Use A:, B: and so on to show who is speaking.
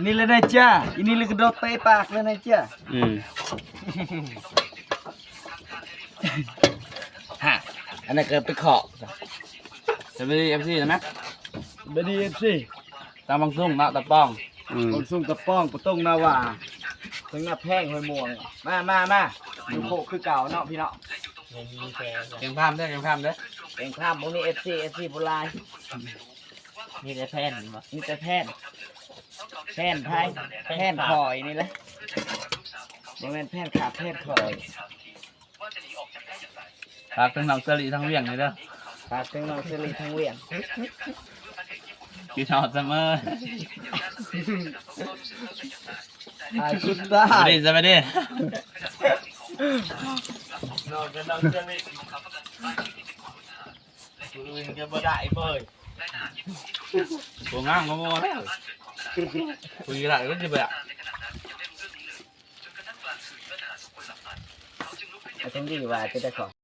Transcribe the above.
A: นี่เลยนะจ้าอันนี้เลยกระโดดเตะปากเลยนะจ้าฮะอันนั้นก็ไปขอจะไปเอฟซีนะไปดีเอฟซีตามบางซุ่งเนาะตะป้องบางซุ่งตะป้องปะต้งนาว่าถึงหน้าแพงหอยม่วงมาดูโคคือเก่าเนาะพี่เนาะเก่งพามได้เก่งพามได้เก่งพามพวกนี้เอฟซีโบราณมีแต่แพนมีแต่แพนไทยแพนคอยนี่แหละบริเวณแพนขาแพนคอยฝากถึงน้องเสรีทั้งเวียงนี่เด้อฝากถึงน้องเสรีทั้งเวียงพี่ชอบเสมอสุดตาดีจะไม่ได้น้องจะน้องเสรีคุยกันบ่ได้เบ้ยตัวง่างก็มัวแล้วคุยกันได้ก็จะแบบอาจารย์ดีว่าจะได้ขอ